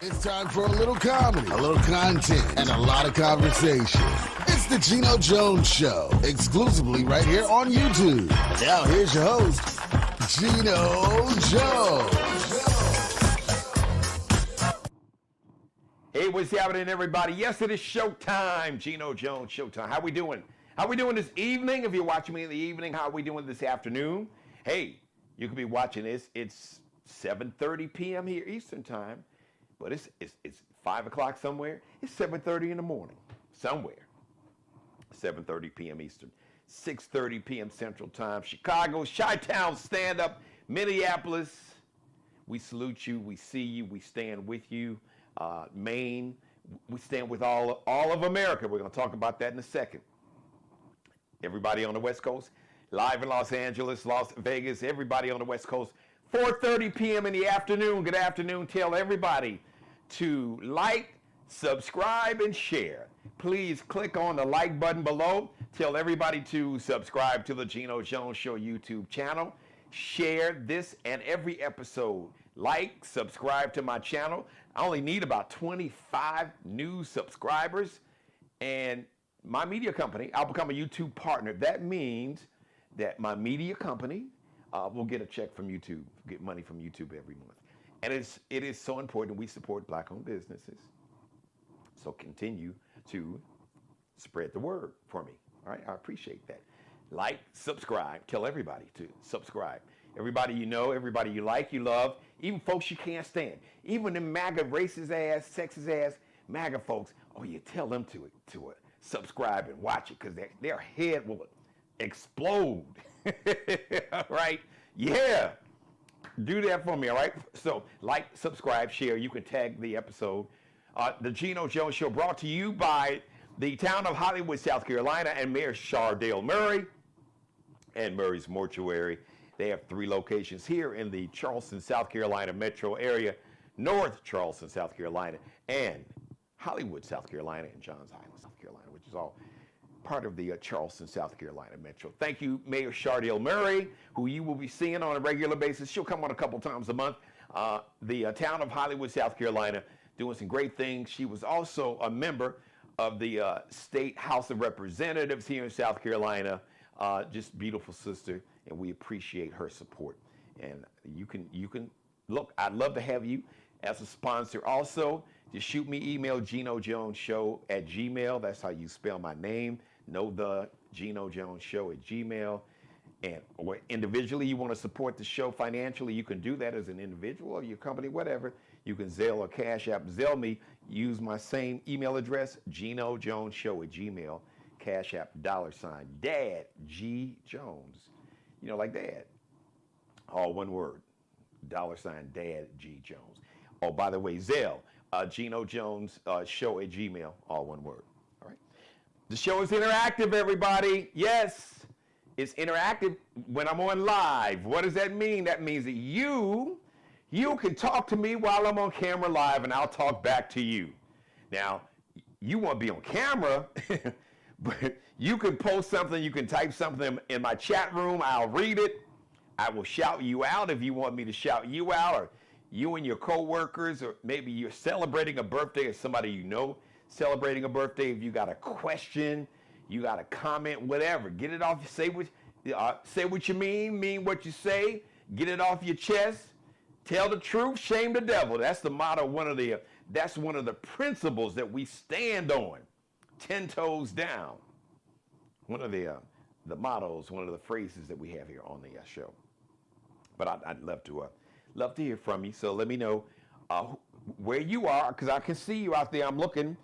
It's time for a little comedy, a little content, and a lot of conversation. It's the Geno Jones Show, exclusively right here on YouTube. And now here's your host, Geno Jones. Hey, what's happening, everybody? Yes, it is showtime. Geno Jones, showtime. How we doing? How we doing this evening? If you're watching me in the evening, how are we doing this afternoon? Hey, you could be watching this. It's 7:30 p.m. here Eastern time, but it's 5 o'clock somewhere. It's 7:30 in the morning somewhere. 7:30 p.m. Eastern, 6:30 p.m. Central Time. Chicago, Shutdown, stand up. Minneapolis, we salute you. We see you. We stand with you. Maine, we stand with all of America. We're going to talk about that in a second. Everybody on the West Coast, live in Los Angeles, Las Vegas, everybody on the West Coast, 4:30 p.m. in the afternoon. Good afternoon. Tell everybody to like, subscribe, and share. Please click on the like button below. Tell everybody to subscribe to the Geno Jones Show YouTube channel. Share this and every episode. Like, subscribe to my channel. I only need about 25 new subscribers, and my media company, I'll become a YouTube partner. That means that my media company will get a check from YouTube, get money from YouTube every month. And it is so important we support Black-owned businesses. So continue to spread the word for me. All right, I appreciate that. Like, subscribe, tell everybody to subscribe. Everybody you know, everybody you like, you love, even folks you can't stand. Even the MAGA racist ass, sexist ass MAGA folks, oh, you tell them to subscribe and watch it, because their head will explode. All right? Yeah. Do that for me, all right? So, like, subscribe, share. You can tag the episode. The Geno Jones Show brought to you by the town of Hollywood, South Carolina, and Mayor Shardale Murray and Murray's Mortuary. They have 3 locations here in the Charleston, South Carolina metro area, North Charleston, South Carolina, and Hollywood, South Carolina, and Johns Island, South Carolina, which is all part of the Charleston, South Carolina metro. Thank you, Mayor Shardale Murray, who you will be seeing on a regular basis. She'll come on a couple times a month. The town of Hollywood, South Carolina, doing some great things. She was also a member of the State House of Representatives here in South Carolina. Just beautiful sister, and we appreciate her support. And you can look, I'd love to have you as a sponsor. Also, just shoot me email, GenoJonesShow@gmail. That's how you spell my name. GenoJonesShow@gmail. And or individually, you want to support the show financially, you can do that as an individual or your company, whatever. You can Zelle or Cash App. Zelle me. Use my same email address, GenoJonesShow@gmail. Cash App, $ Dad G Jones. You know, like Dad. All one word. $ Dad G Jones. Oh, by the way, Zelle, Geno Jones Show@gmail. All one word. All right. The show is interactive, everybody. Yes, it's interactive when I'm on live. What does that mean? That means that you can talk to me while I'm on camera live, and I'll talk back to you. Now, you won't be on camera. But you can post something, you can type something in my chat room, I'll read it. I will shout you out if you want me to shout you out, or you and your coworkers, or maybe you're celebrating a birthday or somebody you know celebrating a birthday. If you got a question, you got a comment, whatever, get it off. Say what you mean what you say, get it off your chest. Tell the truth, shame the devil. That's the motto, that's one of the principles that we stand on. 10 toes down. One of the mottos, one of the phrases that we have here on the show. But I'd love to hear from you. So let me know where you are, because I can see you out there. I'm looking.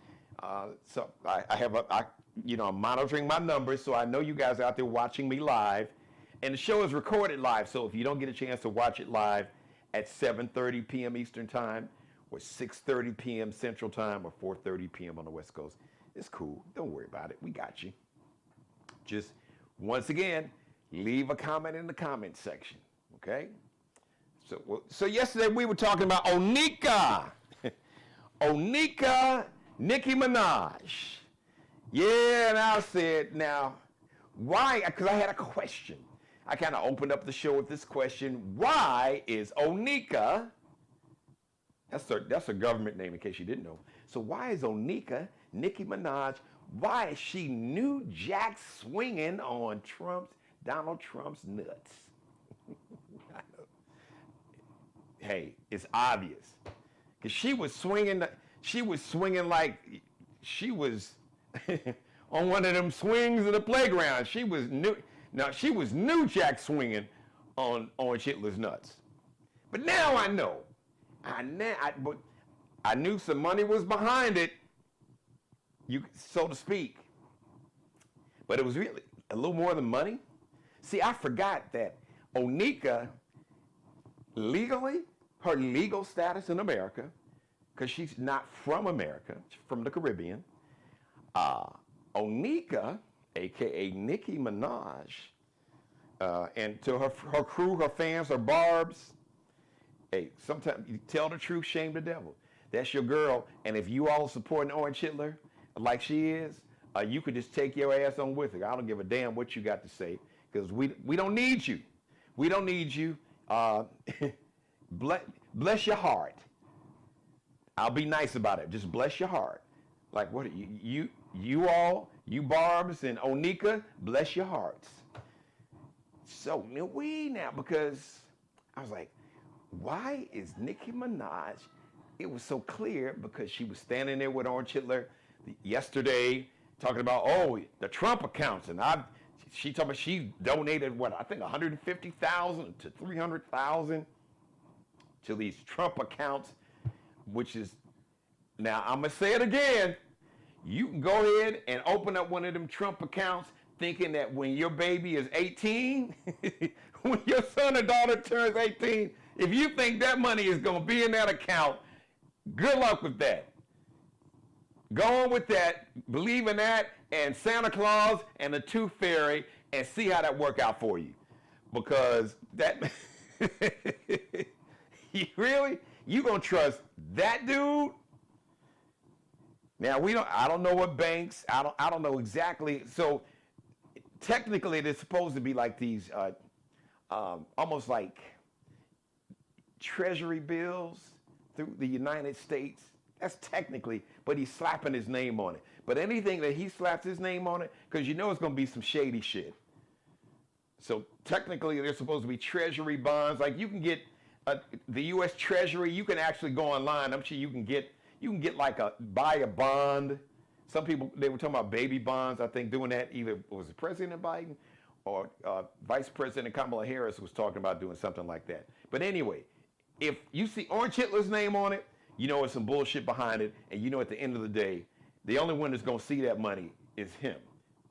So I'm monitoring my numbers, so I know you guys out there watching me live. And the show is recorded live, so if you don't get a chance to watch it live at 7:30 p.m. Eastern Time, or 6:30 p.m. Central Time, or 4:30 p.m. on the West Coast, it's cool. Don't worry about it. We got you. Just, once again, leave a comment in the comment section, okay? So yesterday we were talking about Onika. Onika, Nicki Minaj. Yeah, and I said, now, why? Because I had a question. I kind of opened up the show with this question. Why is Onika That's a government name in case you didn't know. So why is Nicki Minaj, why is she New Jack swinging on Donald Trump's nuts? Hey, it's obvious. Because she was swinging like she was on one of them swings in the playground. She was New Jack swinging on Hitler's nuts. But now I know. But I knew some money was behind it, so to speak. But it was really a little more than money. See, I forgot that Onika, legally, her legal status in America, because she's not from America, she's from the Caribbean. Onika, aka Nicki Minaj, and to her crew, her fans, her barbs. Hey, sometimes you tell the truth, shame the devil. That's your girl, and if you all supporting Orange Hitler like she is, you could just take your ass on with her. I don't give a damn what you got to say, because we don't need you. We don't need you. Bless your heart. I'll be nice about it. Just bless your heart. Like what you Barbs and Onika, bless your hearts. So because I was like, why is Nicki Minaj? It was so clear because she was standing there with Orange Hitler yesterday talking about the Trump accounts, and she talked about she donated I think 150,000 to 300,000 to these Trump accounts, which is, now I'm gonna say it again. You can go ahead and open up one of them Trump accounts thinking that when your baby is 18, when your son or daughter turns 18, if you think that money is gonna be in that account, good luck with that. Go on with that, believe in that, and Santa Claus and the Tooth Fairy, and see how that work out for you. Because that, you gonna trust that dude? Now I don't know what banks, I don't know exactly. So technically they're supposed to be like these, almost like treasury bills through the United States. That's technically, but he's slapping his name on it. But anything that he slaps his name on it, because it's going to be some shady shit. So technically, they're supposed to be treasury bonds. Like you can get the U.S. Treasury. You can actually go online. I'm sure you can get like buy a bond. Some people, they were talking about baby bonds. I think doing that, either was it President Biden or Vice President Kamala Harris was talking about doing something like that. But anyway, if you see Orange Hitler's name on it, it's some bullshit behind it, and at the end of the day, the only one that's going to see that money is him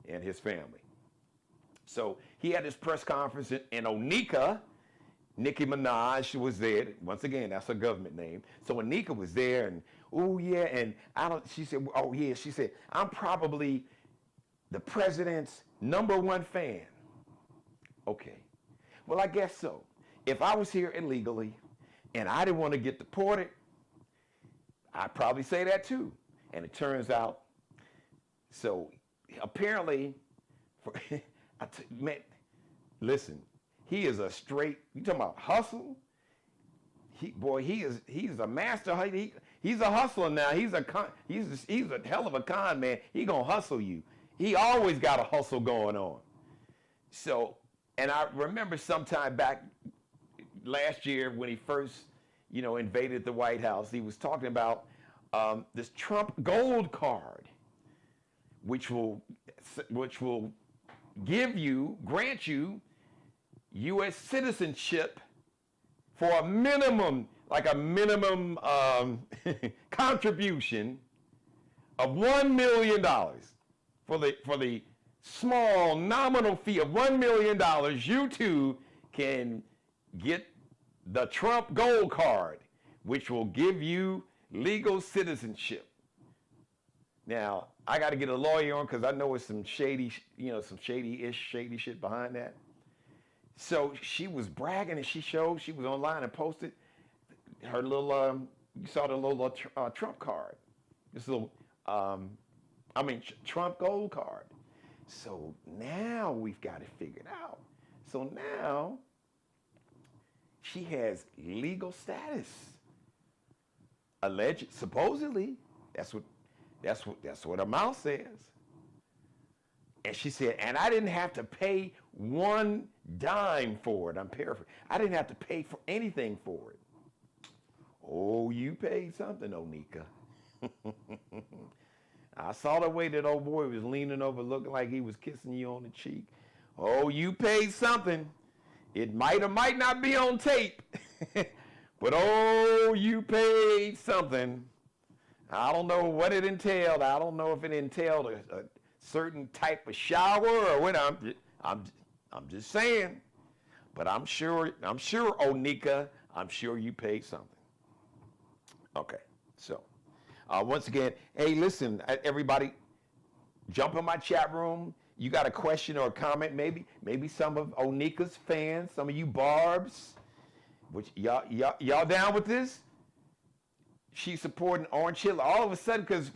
and his family. So he had this press conference, and Onika, Nicki Minaj, was there. Once again, that's her government name. So Onika was there, and she said, I'm probably the president's #1 fan. Okay, well, I guess so. If I was here illegally and I didn't want to get deported, I'd probably say that too. And it turns out, so apparently, listen, he is a straight, you talking about hustle? He's a master. He's a hustler now. He's a hell of a con man. He gonna hustle you. He always got a hustle going on. So, and I remember sometime back last year when he first, invaded the White House, he was talking about this Trump gold card, which will grant you U.S. citizenship for a minimum contribution of $1 million. For the small nominal fee of $1 million, you too can get the Trump gold card, which will give you legal citizenship. Now, I got to get a lawyer on because I know it's some shady shit behind that. So she was bragging, and she was online and posted her little, you saw the little Trump card. This little, Trump gold card. So now we've got it figured out. So now she has legal status Alleged, supposedly, that's what her mouth says. And she said, and I didn't have to pay one dime for it. I'm paraphrasing. I didn't have to pay for anything for it. Oh, you paid something, Onika. I saw the way that old boy was leaning over, looking like he was kissing you on the cheek. Oh, you paid something. It might or might not be on tape. But oh, you paid something. I don't know what it entailed. I don't know if it entailed a certain type of shower or what. I'm just saying. But I'm sure, Onika, I'm sure you paid something. Okay, so once again, hey, listen, everybody, jump in my chat room. You got a question or a comment, maybe some of Onika's fans, some of you Barbs, which y'all down with this? She's supporting Orange Hitler all of a sudden because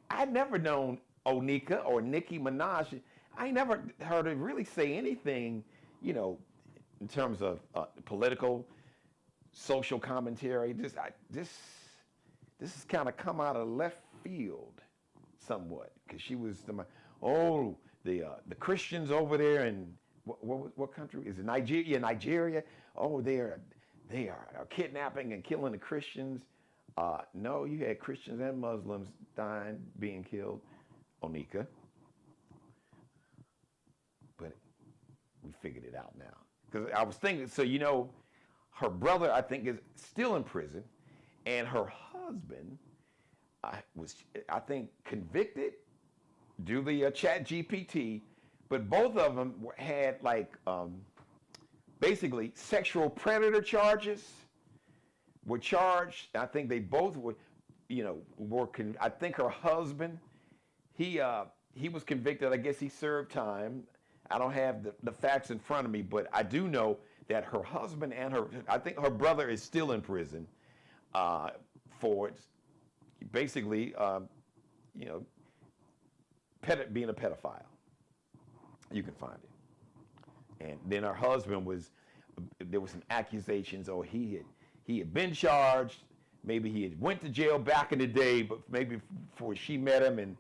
I'd never known Onika or Nicki Minaj. I never heard her really say anything, in terms of political, social commentary. This has kind of come out of left field somewhat because she was the Christians over there in what country is it? Nigeria. Oh, they are kidnapping and killing the Christians. No, you had Christians and Muslims dying, being killed, Onika. But we figured it out now. Because I was thinking, so her brother, I think, is still in prison, and her husband was, I think, convicted due to the chat GPT, but both of them had basically sexual predator charges. Were charged. I think they both were, I think her husband, he was convicted. I guess he served time. I don't have the facts in front of me, but I do know that her husband and I think her brother is still in prison for basically, being a pedophile. You can find it. And then her husband there was some accusations, he had been charged. Maybe he had went to jail back in the day, but maybe before she met him, and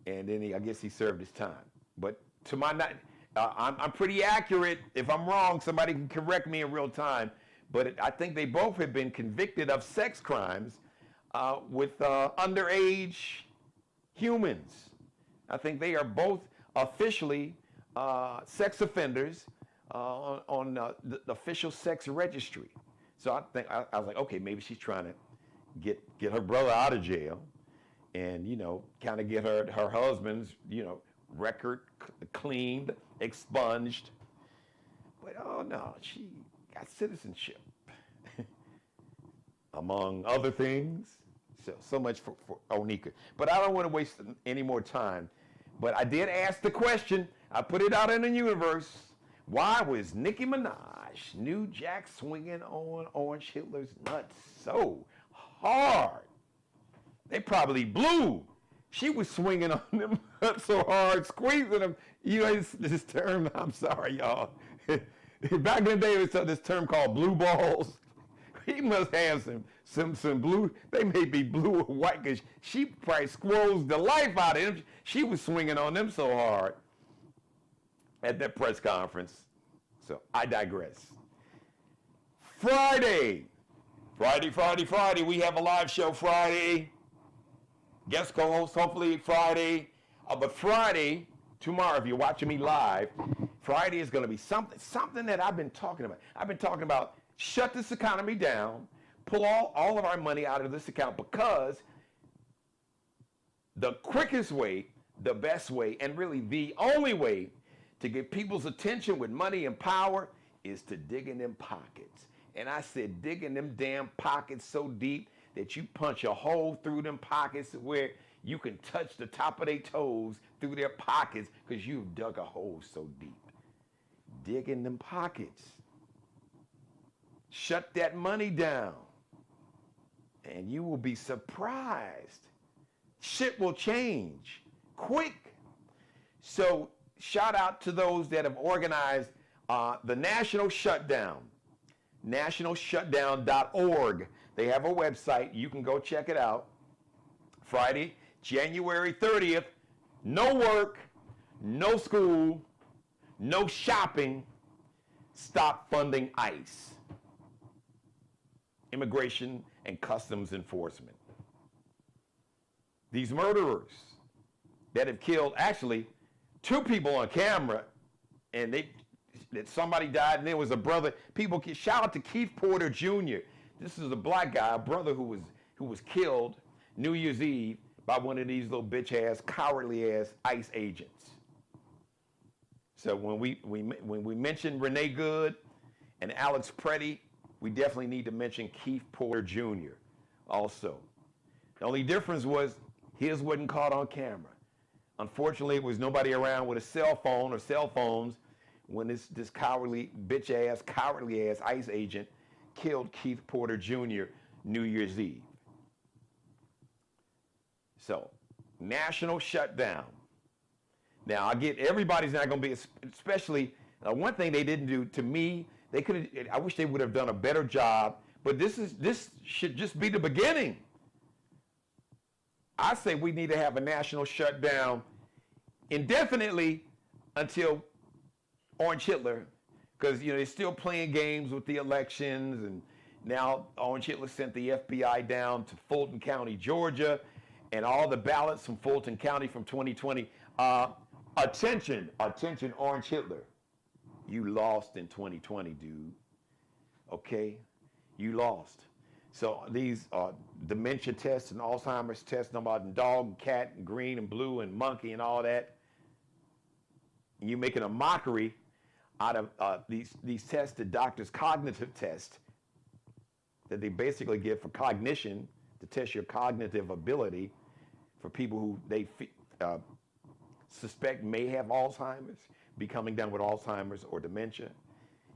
then I guess he served his time. But to my I'm pretty accurate. If I'm wrong, somebody can correct me in real time. But I think they both have been convicted of sex crimes with underage humans. I think they are both officially sex offenders on the official sex registry. So I was like, okay, maybe she's trying to get her brother out of jail, and kind of get her husband's record cleaned, expunged. But oh no, she got citizenship, among other things. So much for Onika. But I don't want to waste any more time. But I did ask the question. I put it out in the universe. Why was Nicki Minaj, New Jack, swinging on Orange Hitler's nuts so hard? They probably blew. She was swinging on them nuts so hard, squeezing them. This term, I'm sorry, y'all. Back in the day, there was this term called blue balls. He must have some blue. They may be blue or white because she probably squirrels the life out of him. She was swinging on them so hard at that press conference. So I digress. Friday. We have a live show Friday. Guest co-host, hopefully Friday. But Friday, tomorrow, if you're watching me live, Friday is going to be something that I've been talking about. I've been talking about shut this economy down, pull all of our money out of this account, because the quickest way, the best way, and really the only way to get people's attention with money and power is to dig in them pockets. And I said dig in them damn pockets so deep that you punch a hole through them pockets where you can touch the top of their toes through their pockets because you've dug a hole so deep. Dig in them pockets. Shut that money down. And you will be surprised. Shit will change quick. So shout out to those that have organized the national shutdown. nationalshutdown.org. They have a website. You can go check it out. Friday, January 30th, no work, no school, no shopping. Stop funding ICE, Immigration and Customs Enforcement. These murderers that have killed actually 2 people on camera, and that somebody died, and there was a brother. Shout out to Keith Porter Jr. This is a black guy, a brother who was killed New Year's Eve by one of these little bitch-ass, cowardly-ass ICE agents. So when we mention Renee Good and Alex Preddy, we definitely need to mention Keith Porter Jr. also. The only difference was his wasn't caught on camera. Unfortunately, there was nobody around with a cell phone or cell phones when this cowardly ICE agent killed Keith Porter Jr. New Year's Eve. So, national shutdown. Now, I get everybody's not going to be, especially, one thing they didn't do to me, I wish they would have done a better job, but this should just be the beginning. I say we need to have a national shutdown indefinitely until Orange Hitler, because they're still playing games with the elections, and now Orange Hitler sent the FBI down to Fulton County, Georgia, and all the ballots from Fulton County from 2020. Attention, Orange Hitler. You lost in 2020, dude. Okay? You lost. So these dementia tests and Alzheimer's tests, about dog and cat and green and blue and monkey and all that, and you're making a mockery out of these tests, the doctor's cognitive test that they basically give for cognition, to test your cognitive ability for people who they suspect may have Alzheimer's, be coming down with Alzheimer's or dementia.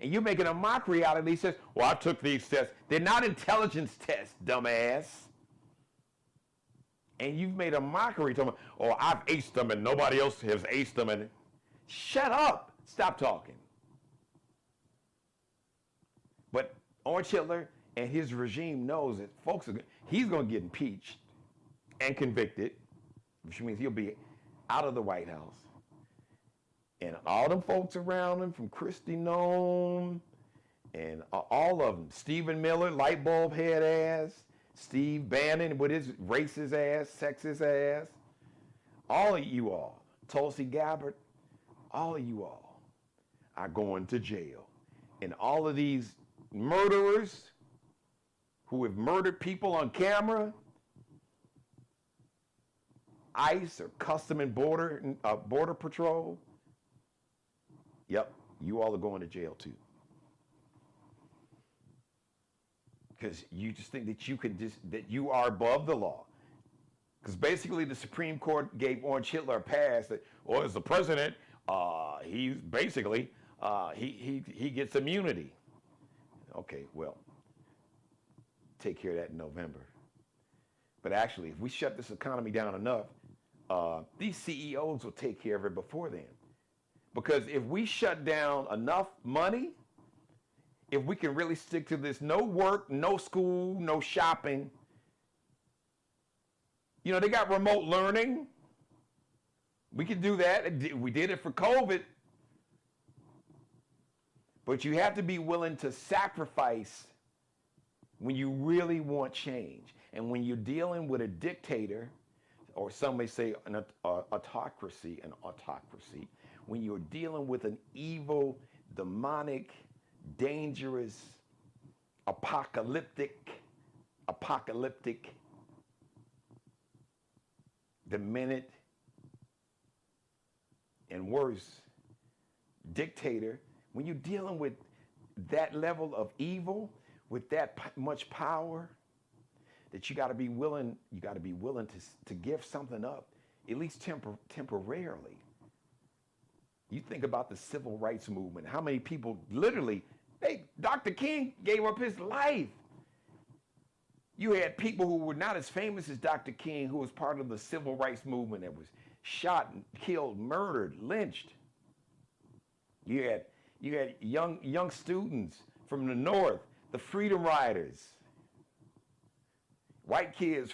And you're making a mockery out of these tests. Well, I took these tests. They're not intelligence tests, dumbass. And you've made a mockery to them. Oh, I've aced them and nobody else has aced them. And shut up. Stop talking. But Orange Hitler and his regime knows that he's going to get impeached and convicted, which means he'll be out of the White House. And all them folks around him, from Kristi Noem and all of them, Stephen Miller, light bulb head ass, Steve Bannon with his racist ass, sexist ass, all of you all, Tulsi Gabbard, all of you all are going to jail. And all of these murderers who have murdered people on camera, ICE or Custom and Border Patrol, yep, you all are going to jail too. Because you just think that that you are above the law. Because basically the Supreme Court gave Orange Hitler a pass that, as the president, he's basically, he gets immunity. Okay, well, take care of that in November. But actually, if we shut this economy down enough, these CEOs will take care of it before then. Because if we shut down enough money, if we can really stick to this, no work, no school, no shopping. They got remote learning. We can do that. We did it for COVID. But you have to be willing to sacrifice when you really want change. And when you're dealing with a dictator, or some may say an autocracy, when you're dealing with an evil, demonic, dangerous, apocalyptic, demented, and worse, dictator, when you're dealing with that level of evil, with that much power, that you got to be willing to give something up, at least temporarily. You think about the civil rights movement, how many people literally, Dr. King gave up his life. You had people who were not as famous as Dr. King, who was part of the civil rights movement, that was shot, killed, murdered, lynched. You had young students from the North the Freedom Riders. White kids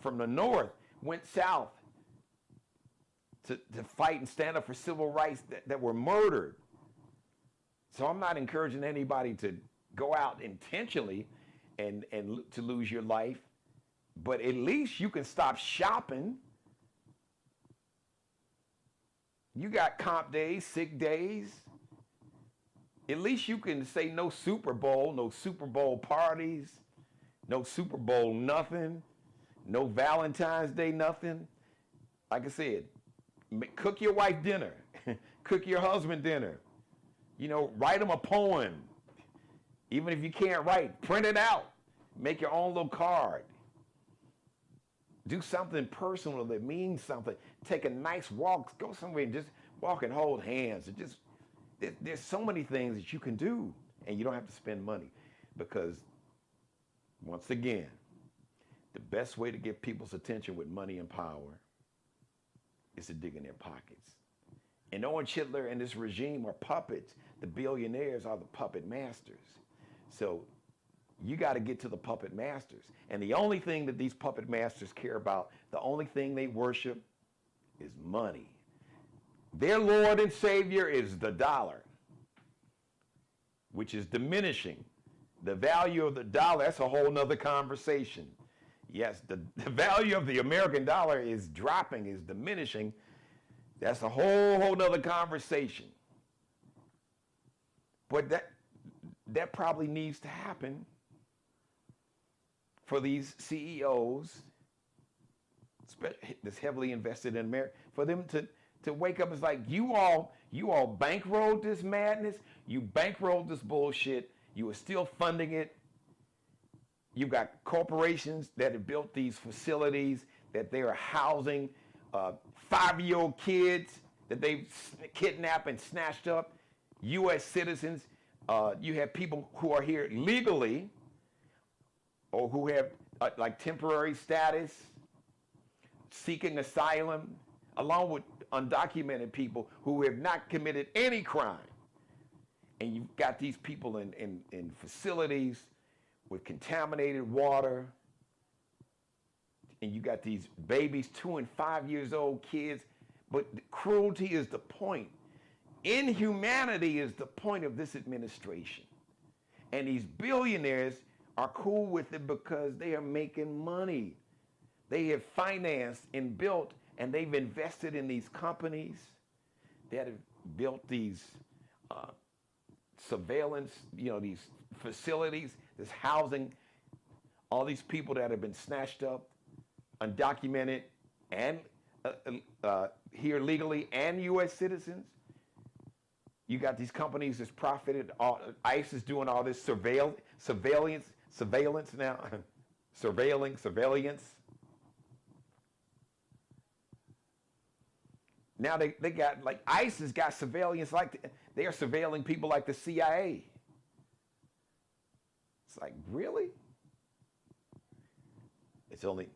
from the north went south to fight and stand up for civil rights that were murdered. So I'm not encouraging anybody to go out intentionally and to lose your life, but at least you can stop shopping. You got comp days, sick days. At least you can say no Super Bowl parties, no Super Bowl nothing, no Valentine's Day nothing. Like I said, cook your wife dinner, cook your husband dinner. You know, write them a poem. Even if you can't write, print it out. Make your own little card. Do something personal that means something. Take a nice walk. Go somewhere and just walk and hold hands. There's so many things that you can do, and you don't have to spend money. Because, once again, the best way to get people's attention with money and power is to dig in their pockets. And Owen Hitler and this regime are puppets. The billionaires are the puppet masters. So you got to get to the puppet masters. And the only thing that these puppet masters care about, the only thing they worship is money. Their Lord and Savior is the dollar, which is diminishing. The value of the dollar, that's a whole nother conversation. Yes, the value of the American dollar is dropping, is diminishing. That's a whole nother conversation. But that probably needs to happen for these CEOs that's heavily invested in America, for them to wake up. It's like, you all bankrolled this madness, you bankrolled this bullshit, you are still funding it. You've got corporations that have built these facilities that they are housing 5-year-old kids that they've kidnapped and snatched up, U.S. citizens. You have people who are here legally or who have like temporary status, seeking asylum, along with undocumented people who have not committed any crime. And you've got these people in facilities with contaminated water. And you got these babies, 2 and 5 years old kids. But cruelty is the point. Inhumanity is the point of this administration. And these billionaires are cool with it because they are making money. They have financed and built, and they've invested in these companies that have built these surveillance, these facilities, this housing, all these people that have been snatched up, undocumented, and here legally, and U.S. citizens. You got these companies that's profited. ICE is doing all this surveillance now, surveillance. Now they got, like, ICE has got surveillance, like they are surveilling people like the CIA. It's like, really? It's only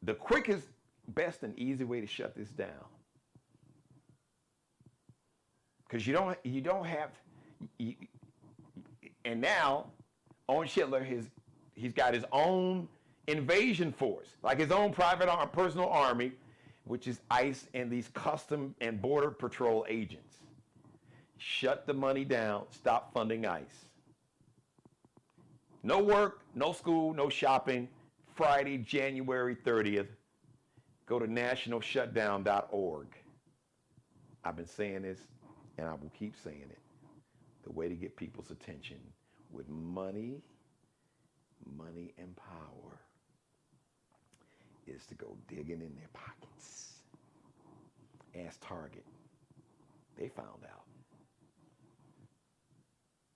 the quickest, best, and easy way to shut this down. Because you don't have, and now Owen Hitler he's got his own invasion force, like his own personal army, which is ICE and these custom and border patrol agents. Shut the money down. Stop funding ICE. No work, no school, no shopping. Friday, January 30th. Go to nationalshutdown.org. I've been saying this, and I will keep saying it. The way to get people's attention with money and power is to go digging in their pockets. Ask Target. They found out.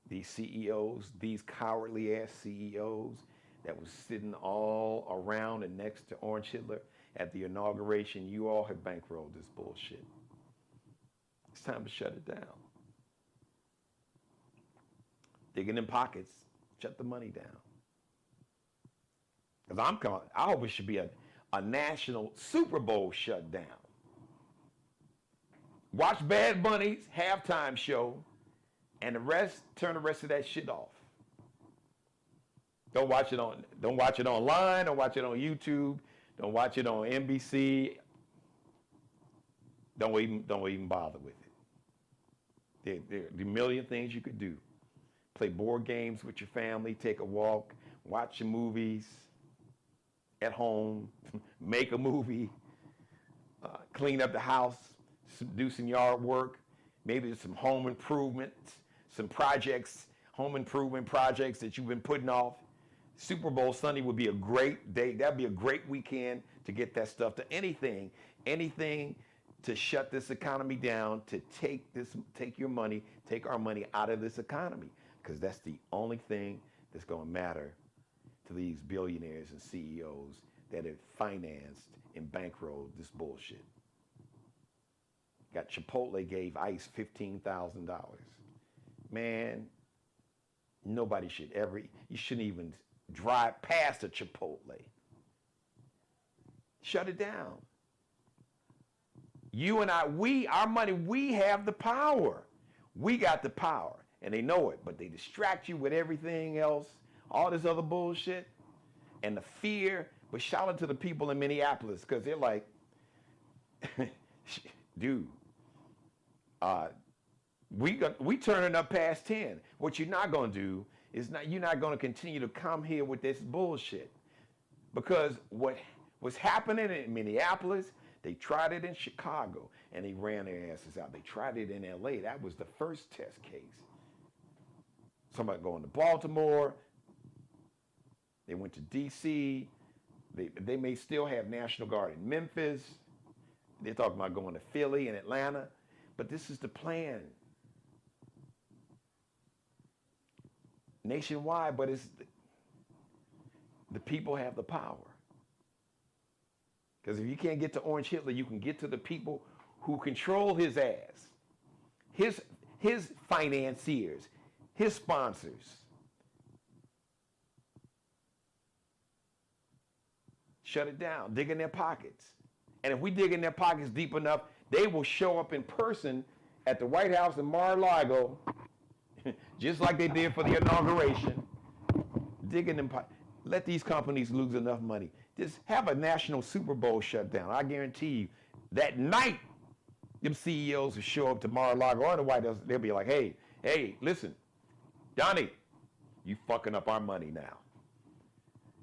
These CEOs, these cowardly ass CEOs that was sitting all around and next to Orange Hitler at the inauguration, you all have bankrolled this bullshit. It's time to shut it down. Digging in pockets, shut the money down. Because I hope it should be a national Super Bowl shutdown. Watch Bad Bunny's halftime show and turn the rest of that shit off. Don't watch it online. Don't watch it on YouTube. Don't watch it on NBC. Don't even bother with it. There are a million things you could do. Play board games with your family. Take a walk. Watch your movies at home. Make a movie. Clean up the house. Do some yard work. Maybe some home improvements. Some projects. Home improvement projects that you've been putting off. Super Bowl Sunday would be a great day. That'd be a great weekend to get that stuff to anything to shut this economy down, to take our money out of this economy, because that's the only thing that's going to matter to these billionaires and CEOs that have financed and bankrolled this bullshit. Got Chipotle gave ICE $15,000. Man, nobody you shouldn't even drive past a Chipotle. Shut it down. You and our money, we have the power. We got the power, and they know it, but they distract you with everything else, all this other bullshit, and the fear. But shout out to the people in Minneapolis, because they're like, dude, we turning up past 10. What you're not going to do is you're not going to continue to come here with this bullshit, because what's happening in Minneapolis, they tried it in Chicago, and they ran their asses out. They tried it in LA. That was the first test case. Somebody going to Baltimore. They went to DC. They may still have National Guard in Memphis. They're talking about going to Philly and Atlanta. But this is the plan. Nationwide, but the people have the power. Because if you can't get to Orange Hitler, you can get to the people who control his ass, his financiers, his sponsors. Shut it down. Dig in their pockets. And if we dig in their pockets deep enough, they will show up in person at the White House in Mar-a-Lago, just like they did for the inauguration. Dig in them pockets. Let these companies lose enough money. Just have a national Super Bowl shutdown. I guarantee you, that night, them CEOs will show up to Mar-a-Lago or the White House. They'll be like, hey, listen, Donnie, you fucking up our money now.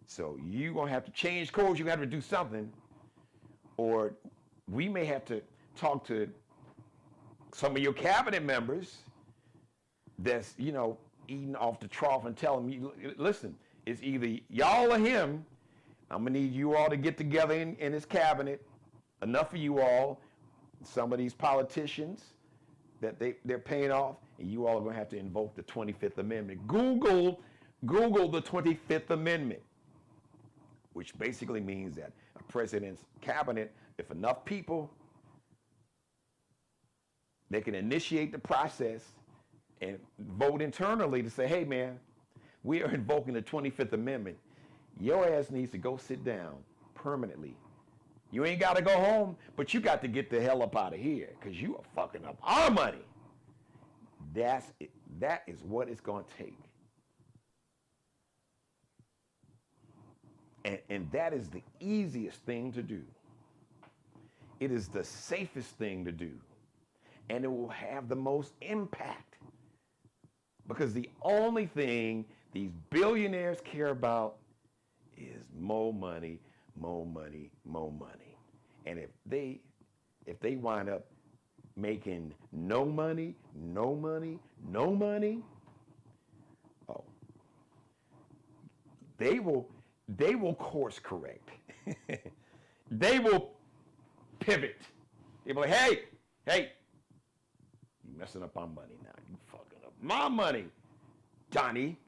So you're going to have to change course. You're going to have to do something. Or we may have to talk to some of your cabinet members that's, eating off the trough and tell them, listen, it's either y'all or him. I'm going to need you all to get together in his cabinet, enough of you all, some of these politicians that they're paying off, and you all are going to have to invoke the 25th Amendment. Google the 25th Amendment, which basically means that a president's cabinet, if enough people, they can initiate the process and vote internally to say, hey, man, we are invoking the 25th Amendment. Your ass needs to go sit down permanently. You ain't got to go home, but you got to get the hell up out of here, because you are fucking up our money. That is what it's going to take. And that is the easiest thing to do. It is the safest thing to do. And it will have the most impact. Because the only thing these billionaires care about is more money, more money, more money. And if they wind up making no money, no money, no money, they will course correct. They will pivot. They'll be like, hey, you messing up our money now. You fucking up my money, Johnny.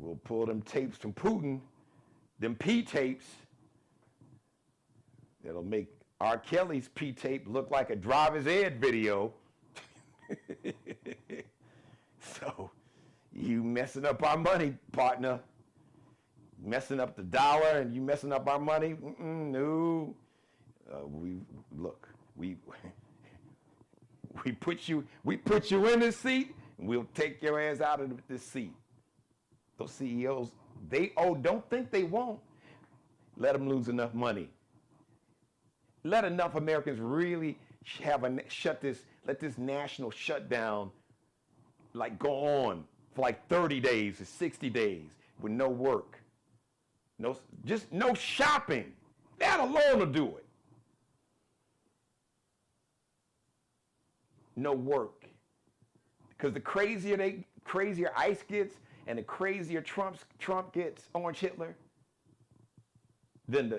We'll pull them tapes from Putin, them P tapes, that'll make R. Kelly's P tape look like a driver's ed video. So, you messing up our money, partner. Messing up the dollar and you messing up our money? No. We put you in this seat, and we'll take your ass out of this seat. Those CEOs, don't think they won't. Let them lose enough money. Let enough Americans really let this national shutdown like go on for like 30 days or 60 days with no work. Just no shopping. That alone will do it. No work. Because the crazier ICE gets and the crazier Trump gets, Orange Hitler, then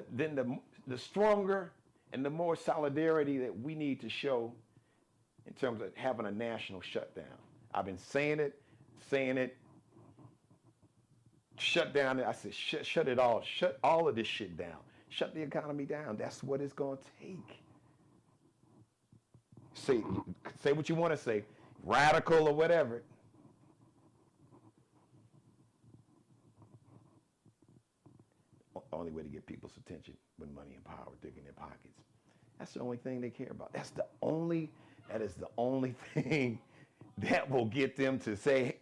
the stronger and the more solidarity that we need to show in terms of having a national shutdown. I've been saying it. Shut down. I said, shut it all. Shut all of this shit down. Shut the economy down. That's what it's going to take. Say what you want to say, radical or whatever. Only way to get people's attention when money and power dig in their pockets. That's the only thing they care about. That is the only thing that will get them to say,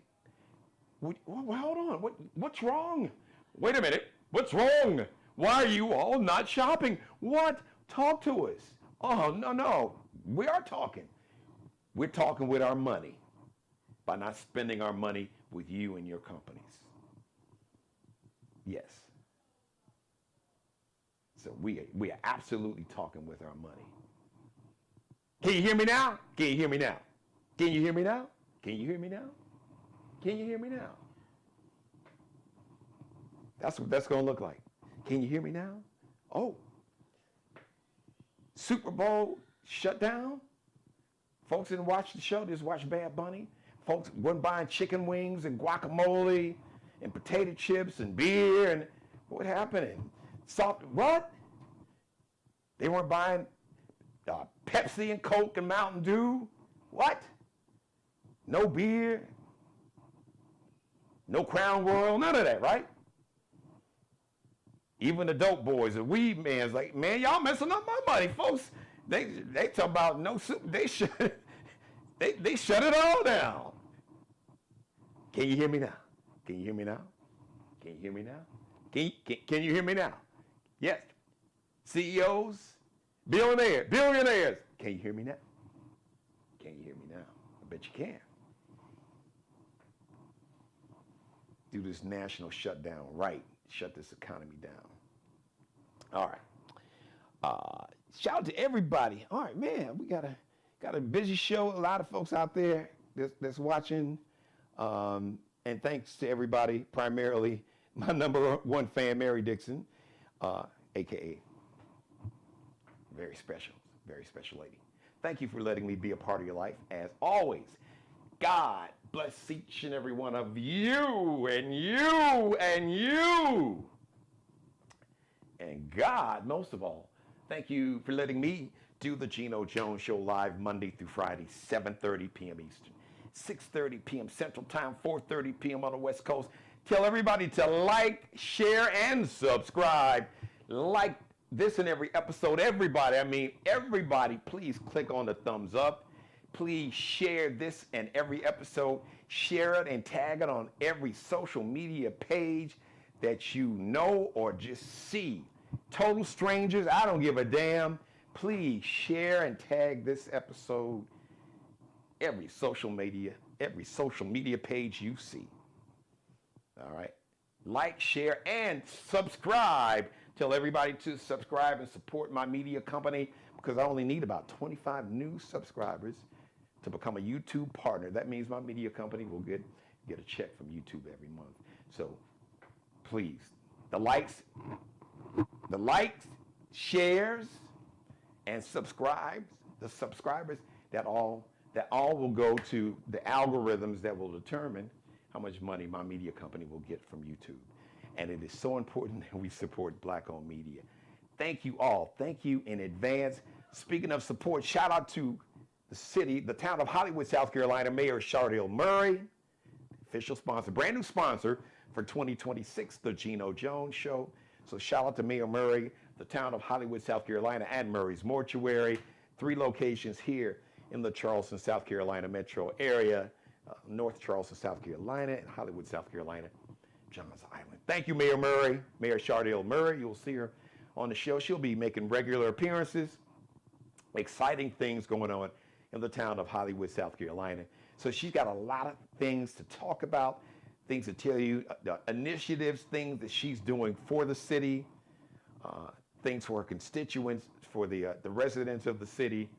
well, hold on, what's wrong? Wait a minute, what's wrong? Why are you all not shopping? What? Talk to us. Oh, no, we are talking. We're talking with our money by not spending our money with you and your companies. Yes. So we are absolutely talking with our money. Can you hear me now? Can you hear me now? Can you hear me now? Can you hear me now? Can you hear me now? That's what that's going to look like. Can you hear me now? Oh. Super Bowl shutdown? Folks didn't watch the show, they just watched Bad Bunny. Folks weren't buying chicken wings and guacamole and potato chips and beer and what happened? What? They weren't buying Pepsi and Coke and Mountain Dew? What? No beer? No Crown Royal? None of that, right? Even the dope boys, the weed man's like, man, y'all messing up my money, folks. They talk about no soup. They shut it all down. Can you hear me now? Can you hear me now? Can you hear me now? Can you hear me now? Yes. CEOs, billionaires. Can you hear me now? Can you hear me now? I bet you can. Do this national shutdown right. Shut this economy down. All right. Shout out to everybody. All right, man, we got a busy show. A lot of folks out there that's watching. And thanks to everybody, primarily my number one fan, Mary Dixon, a.k.a. very special lady. Thank you for letting me be a part of your life. As always, God bless each and every one of you and you and you. And God, most of all, thank you for letting me do the Geno Jones Show live Monday through Friday, 7:30 p.m. Eastern, 6:30 p.m. Central Time, 4:30 p.m. on the West Coast. Tell everybody to like, share, and subscribe. Like this and every episode. Everybody, please click on the thumbs up. Please share this and every episode. Share it and tag it on every social media page that you know or just see. Total strangers, I don't give a damn. Please share and tag this episode every social media page you see. All right. Like, share, and subscribe. Tell everybody to subscribe and support my media company because I only need about 25 new subscribers to become a YouTube partner. That means my media company will get a check from YouTube every month. So please, the likes, shares, and subscribers, that all will go to the algorithms that will determine how much money my media company will get from YouTube. And it is so important that we support Black-owned media. Thank you all. Thank you in advance. Speaking of support, shout out to the town of Hollywood, South Carolina, Mayor Shardell Murray, official sponsor, brand new sponsor for 2026, the Geno Jones Show. So shout out to Mayor Murray, the town of Hollywood, South Carolina, and Murray's Mortuary. 3 locations here in the Charleston, South Carolina metro area, North Charleston, South Carolina, and Hollywood, South Carolina. Johns Island. Thank you, Mayor Murray, Mayor Shardell Murray. You'll see her on the show. She'll be making regular appearances. Exciting things going on in the town of Hollywood, South Carolina. So she's got a lot of things to talk about, things to tell you, initiatives, things that she's doing for the city, things for her constituents, for the residents of the city.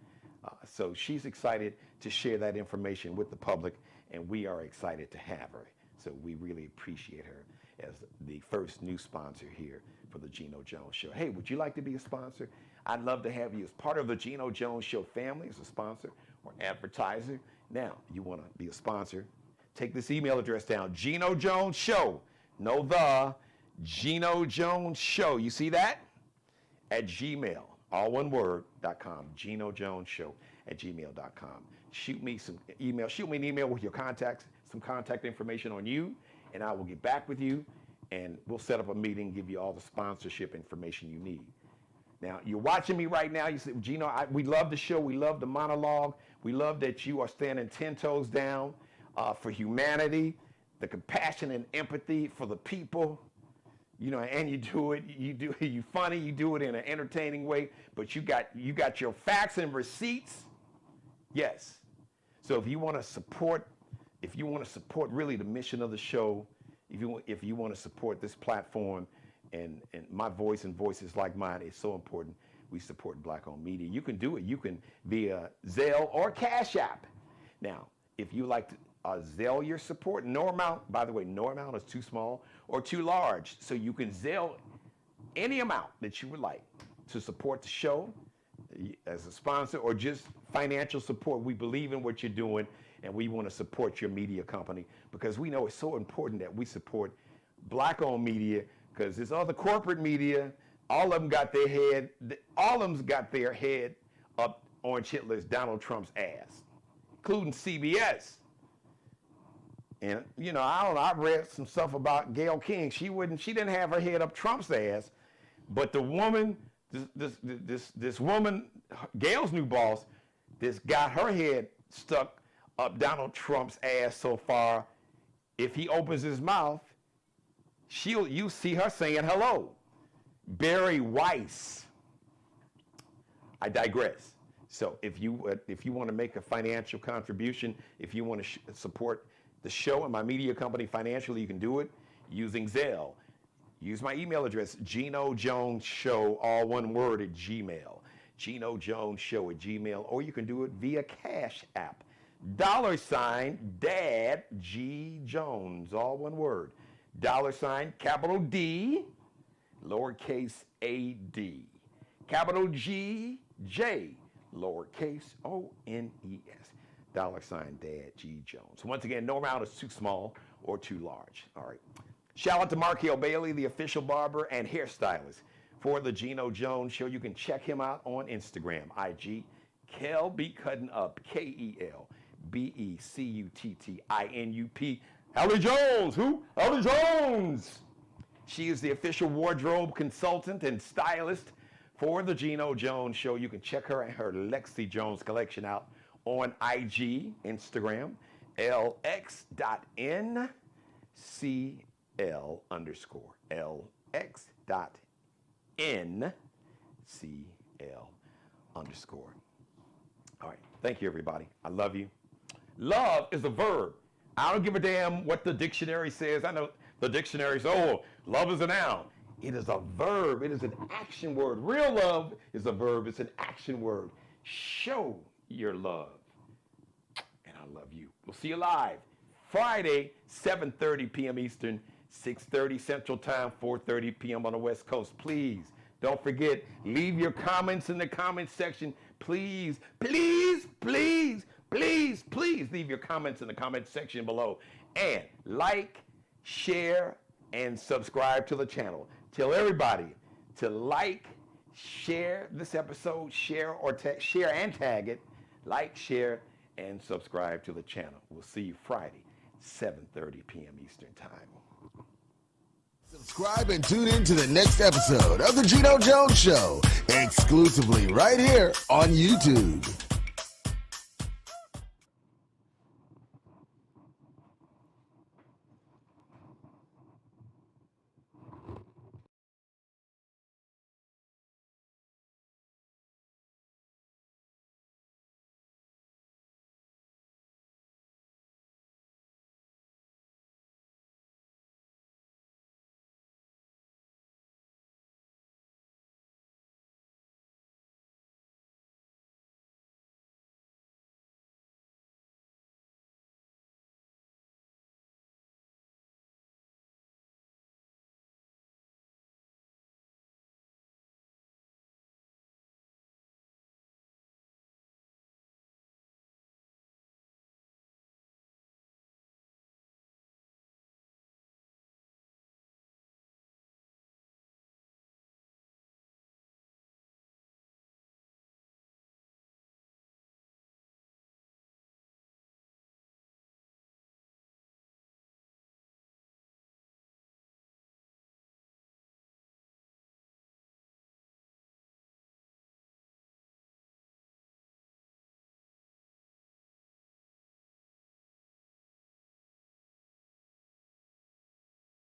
So she's excited to share that information with the public, and we are excited to have her. So we really appreciate her as the first new sponsor here for the Geno Jones Show. Hey, would you like to be a sponsor? I'd love to have you as part of the Geno Jones Show family as a sponsor or advertiser. Now, you want to be a sponsor, take this email address down, Geno Jones Show, Geno Jones Show. You see that? At Gmail, all one word, .com, Geno Jones Show at gmail.com. Shoot me an email with your contacts, some contact information on you, and I will get back with you, and we'll set up a meeting, give you all the sponsorship information you need. Now, you're watching me right now. You say, Geno, we love the show. We love the monologue. We love that you are standing 10 toes down for humanity, the compassion and empathy for the people. You know, and you funny, you do it in an entertaining way, but you got your facts and receipts. Yes. So if you want to support really the mission of the show, if you want to support this platform, and my voice and voices like mine is so important. We support Black-owned media. You can do it. You can via Zelle or Cash App. Now, if you like to Zelle your support, no amount, by the way, no amount is too small or too large. So you can Zelle any amount that you would like to support the show as a sponsor or just financial support. We believe in what you're doing, and we want to support your media company because we know it's so important that we support Black-owned media. Because this other corporate media, all of them got their head up Orange Hitler's Donald Trump's ass, including CBS. And you know, I read some stuff about Gayle King. She didn't have her head up Trump's ass, but the woman, this woman, Gayle's new boss, got her head stuck up Donald Trump's ass so far. If he opens his mouth, you see her saying hello. Barry Weiss. I digress. So if you want to make a financial contribution, if you want to support the show and my media company financially, you can do it using Zelle. Use my email address, Geno Jones Show, all one word, at Gmail. Geno Jones Show at Gmail, or you can do it via Cash App. $Dad G Jones, all one word. $, capital D, lowercase a d, capital G, J, lowercase O-N-E-S, $Dad G Jones. Once again, no amount is too small or too large. All right. Shout out to Markel Bailey, the official barber and hairstylist for the Geno Jones Show. You can check him out on Instagram, IG, Kel Be Cutting Up, KELBECUTTINUP. Ellie Jones, who? Ellie Jones. She is the official wardrobe consultant and stylist for the Geno Jones Show. You can check her and her Lexi Jones collection out on IG, Instagram, LX.NCL_. LX.NCL_. All right. Thank you, everybody. I love you. Love is a verb. I don't give a damn what the dictionary says. I know the dictionary says, oh, love is a noun. It is a verb. It is an action word. Real love is a verb. It's an action word. Show your love. And I love you. We'll see you live Friday, 7:30 p.m. Eastern, 6:30 Central Time, 4:30 p.m. on the West Coast. Please don't forget, leave your comments in the comment section. Please, please, please, please, please leave your comments in the comment section below. And like, share, and subscribe to the channel. Tell everybody to like, share this episode, share and tag it. Like, share, and subscribe to the channel. We'll see you Friday, 7:30 p.m. Eastern Time. Subscribe and tune in to the next episode of The Geno Jones Show, exclusively right here on YouTube.